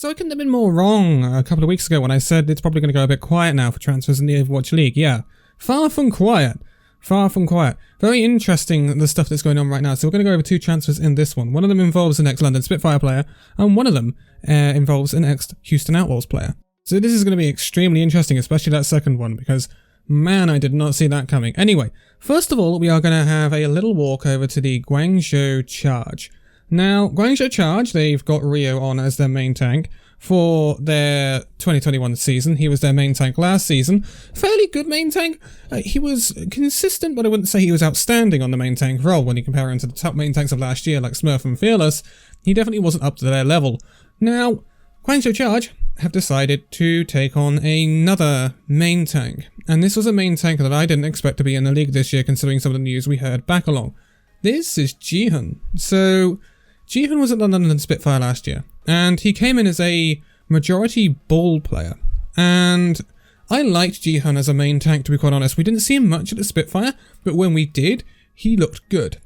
So I couldn't have been more wrong a couple of weeks ago when I said it's probably going to go a bit quiet now for transfers in the Overwatch League. Yeah, far from quiet. Far from quiet. Very interesting, the stuff that's going on right now. So we're going to go over 2 transfers in this one. One of them involves an ex-London Spitfire player, and one of them involves an ex-Houston Outlaws player. So this is going to be extremely interesting, especially that second one, because, man, I did not see that coming. Anyway, first of all, we are going to have a little walk over to the Guangzhou Charge. Now, Guangzhou Charge, they've got Rio on as their main tank for their 2021 season. He was their main tank last season. Fairly good main tank. He was consistent, but I wouldn't say he was outstanding on the main tank role when you compare him to the top main tanks of last year, like Smurf and Fearless. He definitely wasn't up to their level. Now, Guangzhou Charge have decided to take on another main tank. And this was a main tank that I didn't expect to be in the league this year, considering some of the news we heard back along. This is Jihan. So, Jihan was at the London Spitfire last year, and he came in as a majority ball player, and I liked Jihan as a main tank, to be quite honest. We didn't see him much at the Spitfire, but when we did, he looked good.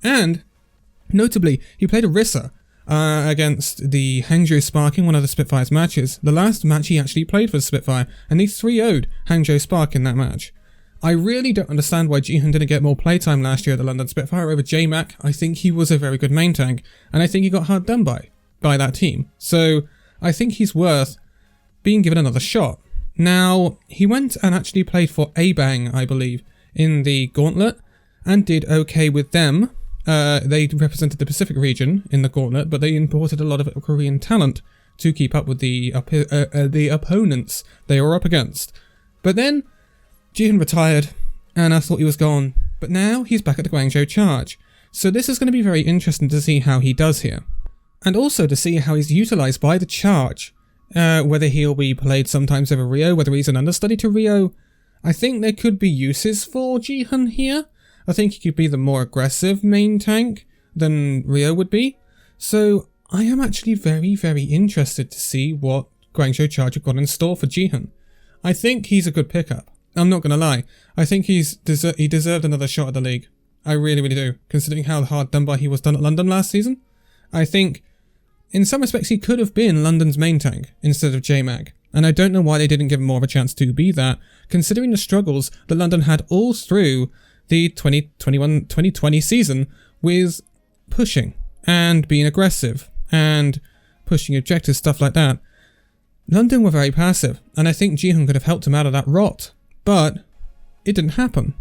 And, notably, he played Orisa against the Hangzhou Spark in one of the Spitfire's matches. The last match he actually played for the Spitfire, and he 3-0'd Hangzhou Spark in that match. I really don't understand why Jihan didn't get more playtime last year at the London Spitfire over J-Mac. I think he was a very good main tank, and I think he got hard done by that team. So I think he's worth being given another shot. Now, he went and actually played for A-Bang, I believe, in the Gauntlet, and did okay with them. They represented the Pacific region in the Gauntlet, but they imported a lot of Korean talent to keep up with the opponents they were up against. But then Jihan retired, and I thought he was gone, but now he's back at the Guangzhou Charge. So this is going to be very interesting to see how he does here. And also to see how he's utilised by the Charge. Whether he'll be played sometimes over Rio, whether he's an understudy to Rio. I think there could be uses for Jihan here. I think he could be the more aggressive main tank than Rio would be. So I am actually very, very interested to see what Guangzhou Charge have got in store for Jihan. I think he's a good pickup. I'm not going to lie. I think he deserved another shot at the league. I really, really do. Considering how hard done by he was done at London last season. I think, in some respects, he could have been London's main tank instead of J-Mac. And I don't know why they didn't give him more of a chance to be that, considering the struggles that London had all through the 2021-2020 season with pushing and being aggressive and pushing objectives, stuff like that. London were very passive, and I think Jihan could have helped him out of that rot. But it didn't happen.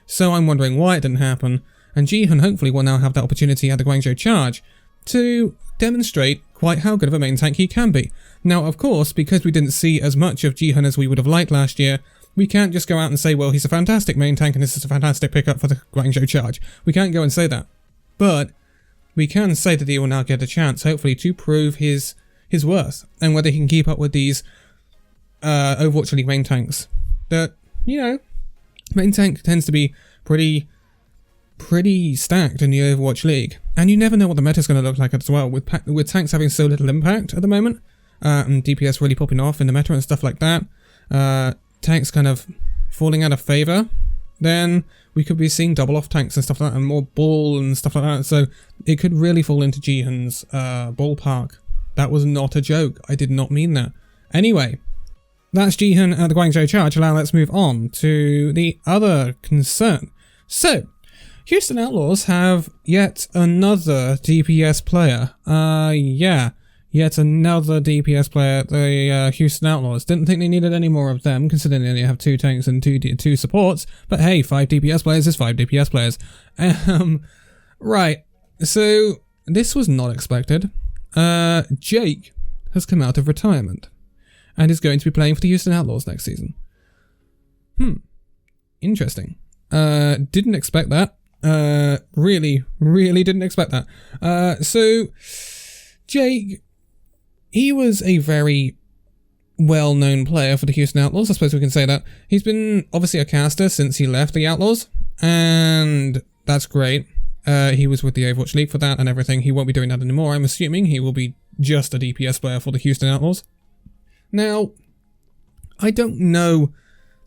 So I'm wondering why it didn't happen, and Jihan hopefully will now have that opportunity at the Guangzhou Charge to demonstrate quite how good of a main tank he can be. Now, of course, because we didn't see as much of Jihan as we would have liked last year, we can't just go out and say, well, he's a fantastic main tank and this is a fantastic pickup for the Guangzhou Charge. We can't go and say that. But we can say that he will now get a chance, hopefully, to prove his worth and whether he can keep up with these Overwatch League main tanks. That, you know, main tank tends to be pretty stacked in the Overwatch League, and you never know what the meta's going to look like as well, with tanks having so little impact at the moment, and DPS really popping off in the meta and stuff like that, tanks kind of falling out of favour, then we could be seeing double off tanks and stuff like that, and more ball and stuff like that, so it could really fall into Jihan's ballpark. That was not a joke, I did not mean that. Anyway, that's Jihan at the Guangzhou Charge. Now let's move on to the other concern. So, Houston Outlaws have yet another DPS player. Yet another DPS player. The Houston Outlaws didn't think they needed any more of them, considering they only have 2 tanks and 2 supports. But hey, 5 DPS players is 5 DPS players. Right. So this was not expected. Jake has come out of retirement and is going to be playing for the Houston Outlaws next season. Interesting. Didn't expect that. Really didn't expect that. So, Jake, he was a very well-known player for the Houston Outlaws, I suppose we can say that. He's been, obviously, a caster since he left the Outlaws, and that's great. He was with the Overwatch League for that and everything. He won't be doing that anymore. I'm assuming he will be just a DPS player for the Houston Outlaws. Now, I don't know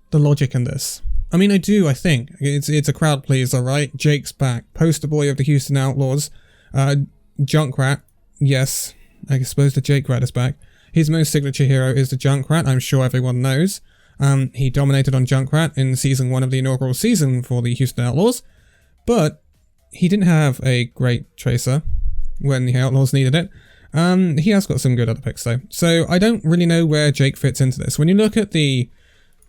the logic in this. I mean, I do, I think. It's a crowd pleaser, right? Jake's back. Poster boy of the Houston Outlaws. Junkrat. Yes, I suppose the Jake Rat is back. His most signature hero is the Junkrat, I'm sure everyone knows. He dominated on Junkrat in Season 1 of the inaugural season for the Houston Outlaws, but he didn't have a great Tracer when the Outlaws needed it. He has got some good other picks though, so I don't really know where Jake fits into this. When you look at the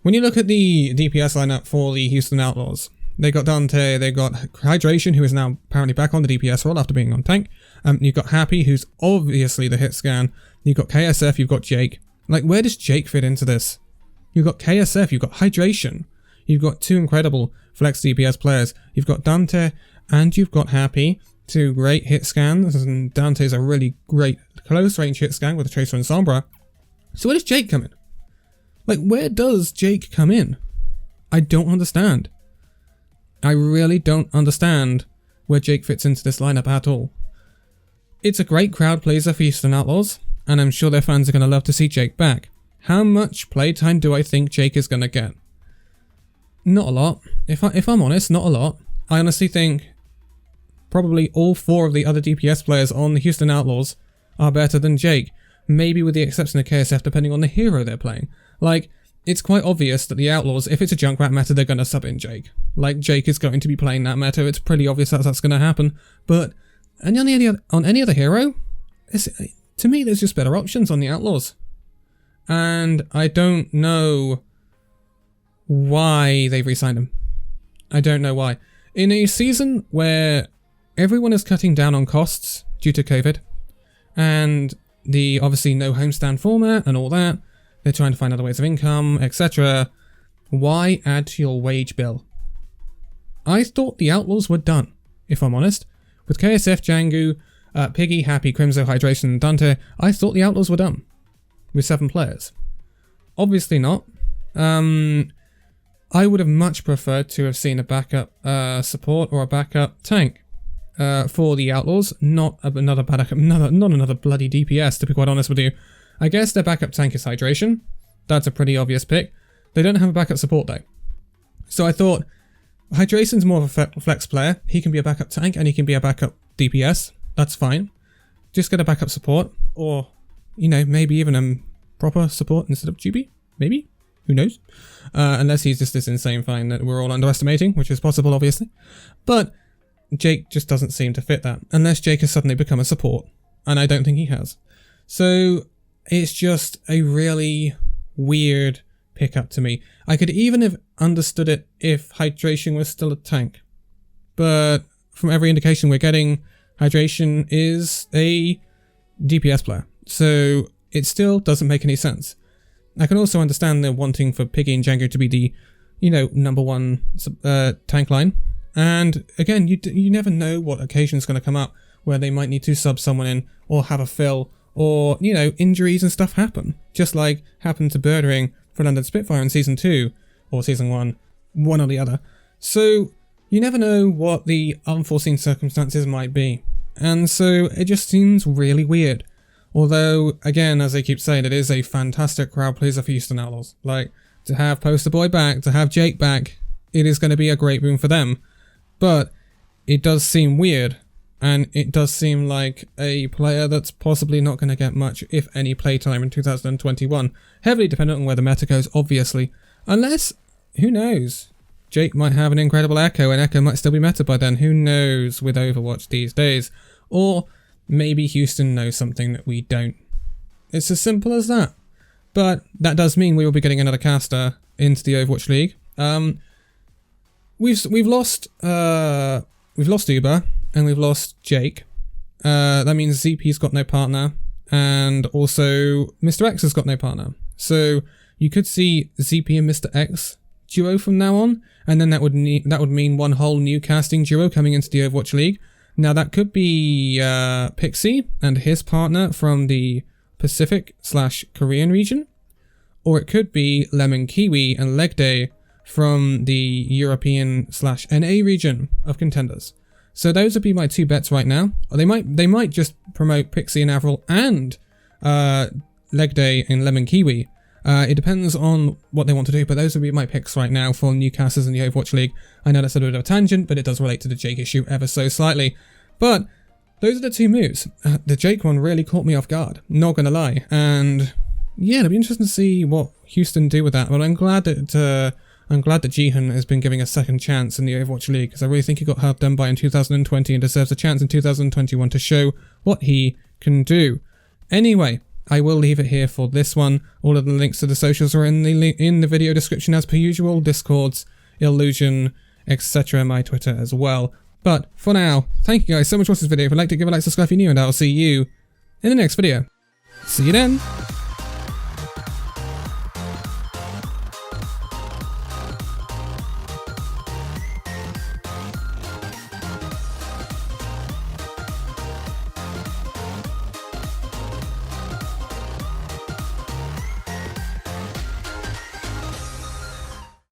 DPS lineup for the Houston Outlaws, they got Dante, they got Hydration, who is now apparently back on the DPS role after being on tank. You've got Happy, who's obviously the hit scan. You've got KSF, you've got Jake. Like, where does Jake fit into this? You've got KSF, you've got Hydration. You've got two incredible flex DPS players. You've got Dante and you've got Happy, two great hit scans, and Dante's a really great close range hit scan with a Tracer and Sombra. So where does Jake come in? Like, where does Jake come in? I don't understand. I really don't understand where Jake fits into this lineup at all. It's a great crowd pleaser for Houston Outlaws, and I'm sure their fans are going to love to see Jake back. How much playtime do I think Jake is going to get? Not a lot. If I'm honest, not a lot. I honestly think probably all four of the other DPS players on the Houston Outlaws are better than Jake, maybe with the exception of KSF depending on the hero they're playing. Like, it's quite obvious that the Outlaws, if it's a Junkrat meta, they're going to sub in Jake. Like, Jake is going to be playing that meta, it's pretty obvious that's going to happen. But on any other hero, to me there's just better options on the Outlaws. And I don't know why they've re-signed him. I don't know why. In a season where everyone is cutting down on costs due to COVID, and the obviously no homestand format and all that, they're trying to find other ways of income, etc. Why add to your wage bill? I thought the Outlaws were done, if I'm honest. With KSF, Django, Piggy, Happy, Crimzo, Hydration, and Dante, I thought the Outlaws were done. With 7 players. Obviously not. I would have much preferred to have seen a backup support or a backup tank for the Outlaws, not another bloody DPS, to be quite honest with you. I guess their backup tank is Hydration. That's a pretty obvious pick. They don't have a backup support though. So I thought, Hydration's more of a flex player. He can be a backup tank and he can be a backup DPS. That's fine. Just get a backup support, or, you know, maybe even a proper support instead of GB? Maybe? Who knows? Unless he's just this insane find that we're all underestimating, which is possible, obviously. But Jake just doesn't seem to fit that, unless Jake has suddenly become a support, and I don't think he has. So it's just a really weird pickup to me. I could even have understood it if Hydration was still a tank, but from every indication we're getting, Hydration is a DPS player, so it still doesn't make any sense. I can also understand the wanting for Piggy and Django to be the, you know, number one tank line. And again, you never know what occasion's going to come up where they might need to sub someone in or have a fill, or, you know, injuries and stuff happen. Just like happened to Birdering for London Spitfire in Season 2 or Season 1, one or the other. So you never know what the unforeseen circumstances might be. And so it just seems really weird. Although, again, as I keep saying, it is a fantastic crowd pleaser for Houston Outlaws. Like, to have Poster Boy back, to have Jake back, it is going to be a great boon for them. But it does seem weird, and it does seem like a player that's possibly not going to get much, if any, playtime in 2021. Heavily dependent on where the meta goes, obviously. Unless, who knows? Jake might have an incredible Echo, and Echo might still be meta by then. Who knows with Overwatch these days? Or maybe Houston knows something that we don't. It's as simple as that. But that does mean we will be getting another caster into the Overwatch League. We've lost Uber and we've lost Jake. That means ZP's got no partner, and also Mr. X has got no partner. So you could see ZP and Mr. X duo from now on, and then that would mean one whole new casting duo coming into the Overwatch League. Now that could be Pixie and his partner from the Pacific/Korean region, or it could be Lemon Kiwi and Leg Day from the European/NA region of contenders. So those would be my two bets right now. Or they might just promote Pixie and Avril and Leg Day and Lemon Kiwi. It depends on what they want to do, but those would be my picks right now for new casters in the Overwatch League. I know that's a bit of a tangent, but it does relate to the Jake issue ever so slightly. But those are the two moves. The Jake one really caught me off guard, not gonna lie. And yeah, it'll be interesting to see what Houston do with that. But I'm glad that Jihan has been giving a second chance in the Overwatch League, because I really think he got hard done by in 2020 and deserves a chance in 2021 to show what he can do. Anyway, I will leave it here for this one. All of the links to the socials are in the video description as per usual. Discords, Illusion, etc. My Twitter as well. But for now, thank you guys so much for watching this video. If you'd like to give a like, subscribe if you're new, and I'll see you in the next video. See you then.